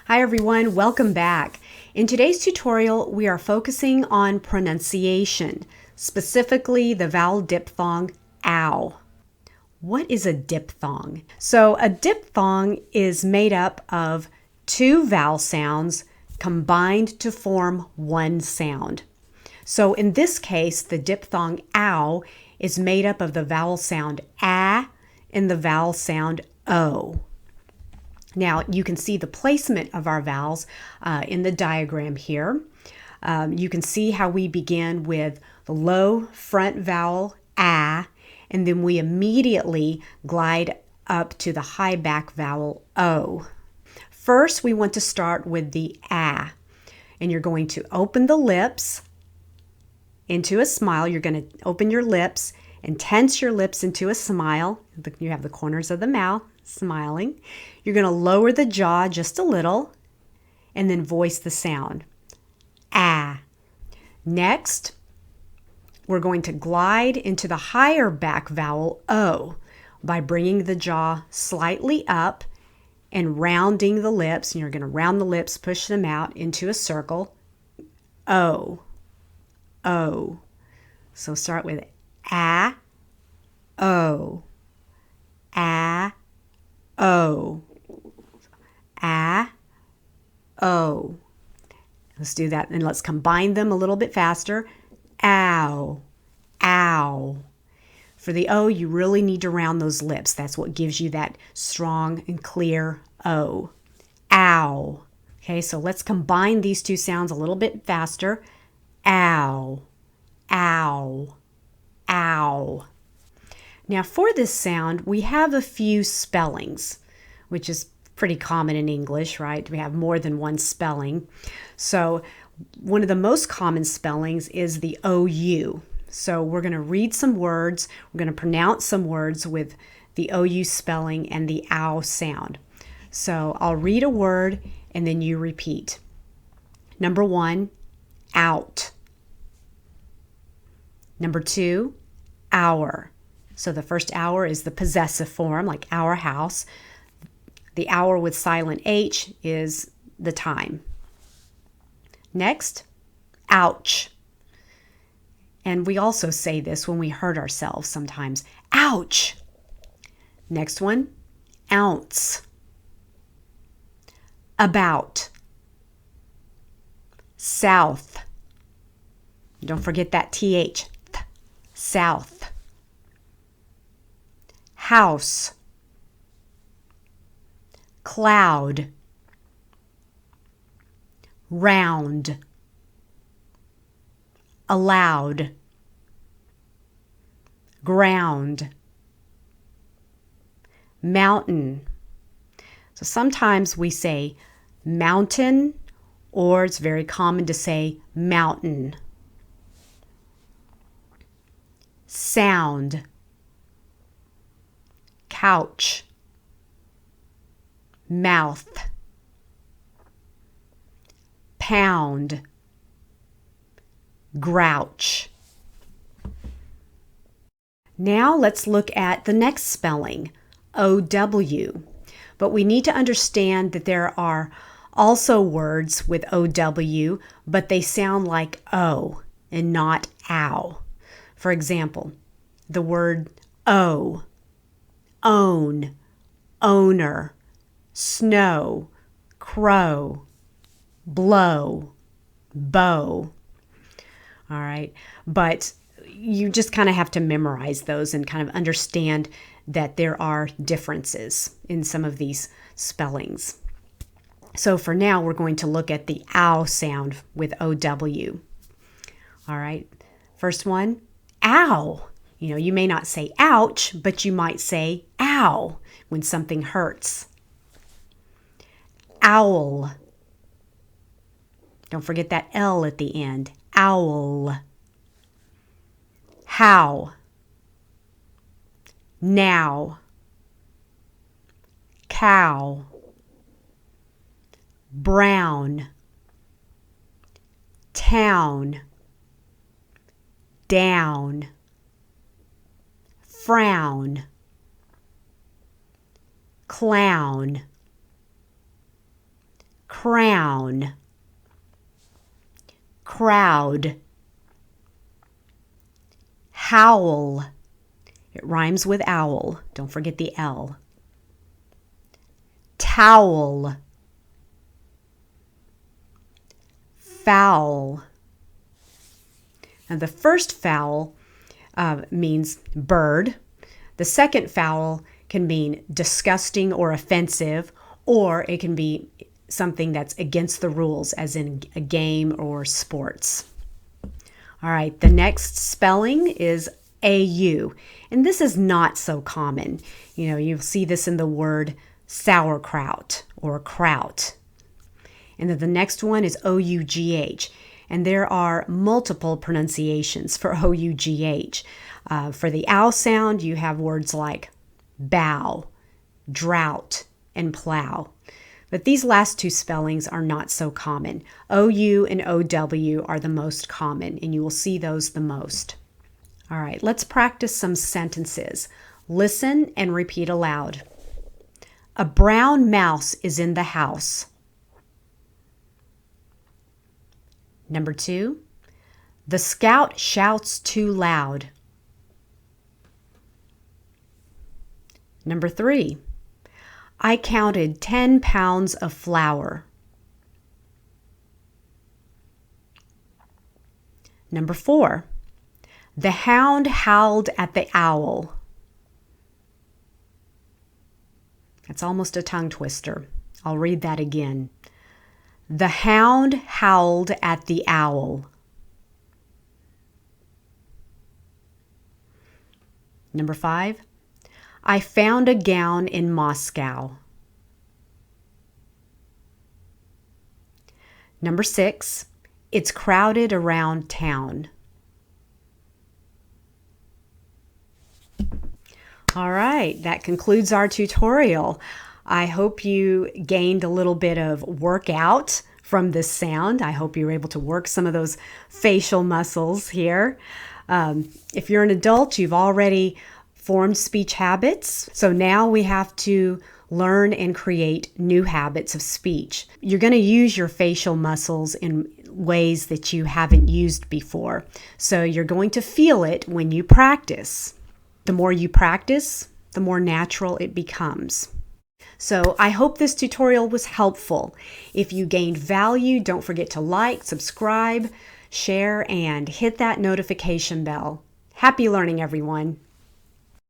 Hi everyone, welcome back. In today's tutorial, we are focusing on pronunciation, specifically the vowel diphthong ow. What is a diphthong? So a diphthong is made up of two vowel sounds combined to form one sound. So in this case, the diphthong ow is made up of the vowel sound ah and the vowel sound o. Now, you can see the placement of our vowels in the diagram here. You can see how we begin with the low front vowel, ah, and then we immediately glide up to the high back vowel, o. First, we want to start with the ah, and you're going to open the lips into a smile. You're going to open your lips and tense your lips into a smile. You have the corners of the mouth smiling. You're going to lower the jaw just a little and then voice the sound. Ah. Next, we're going to glide into the higher back vowel O by bringing the jaw slightly up and rounding the lips. And you're going to round the lips, push them out into a circle. O. O. So start with ah, o, ah, o, ah, o. Let's do that, and let's combine them a little bit faster. Ow, ow. For the O, you really need to round those lips. That's what gives you that strong and clear O. Ow. Okay, so let's combine these two sounds a little bit faster. Ow, ow, ow. Now for this sound, we have a few spellings, which is pretty common in English, right? We have more than one spelling. So one of the most common spellings is the OU. So we're going to read some words. We're going to pronounce some words with the OU spelling and the ow sound. So I'll read a word and then you repeat. Number 1, out. Number 2, hour. So the first hour is the possessive form, like our house. The hour with silent H is the time. Next, ouch. And we also say this when we hurt ourselves sometimes. Ouch. Next one, ounce. About. South. Don't forget that TH. South. House. Cloud. Round. Allowed. Ground. Mountain. So sometimes we say mountain, or it's very common to say mountain. Sound. Couch. Mouth. Pound. Grouch. Now let's look at the next spelling, OW. But we need to understand that there are also words with OW, but they sound like O and not ow. For example, the word O, own, owner, snow, crow, blow, bow. All right, but you just kind of have to memorize those and kind of understand that there are differences in some of these spellings. So for now, we're going to look at the ow sound with OW. All right, first one, ow. You may not say ouch, but you might say ow when something hurts. Owl. Don't forget that L at the end. Owl. How. Now. Cow. Brown. Town. Down. Frown. Clown. crown, crowd, howl. It rhymes with owl. Don't forget the L. Towel, foul. And the first foul means bird. The second foul can mean disgusting or offensive, or it can be something that's against the rules, as in a game or sports. All right, the next spelling is AU, and this is not so common. You'll see this in the word sauerkraut or kraut. And then the next one is OUGH, and there are multiple pronunciations for OUGH. For the ow sound, you have words like bow, drought, and plow. But these last two spellings are not so common. OU and OW are the most common, and you will see those the most. All right, let's practice some sentences. Listen and repeat aloud. A brown mouse is in the house. Number 2, the scout shouts too loud. Number 3, I counted 10 pounds of flour. Number 4, the hound howled at the owl. That's almost a tongue twister. I'll read that again. The hound howled at the owl. Number 5, I found a gown in Moscow. Number 6, it's crowded around town. All right, that concludes our tutorial. I hope you gained a little bit of workout from this sound. I hope you were able to work some of those facial muscles here. If you're an adult, you've already formed speech habits. So now we have to learn and create new habits of speech. You're going to use your facial muscles in ways that you haven't used before. So you're going to feel it when you practice. The more you practice, the more natural it becomes. So I hope this tutorial was helpful. If you gained value, don't forget to like, subscribe, share, and hit that notification bell. Happy learning, everyone.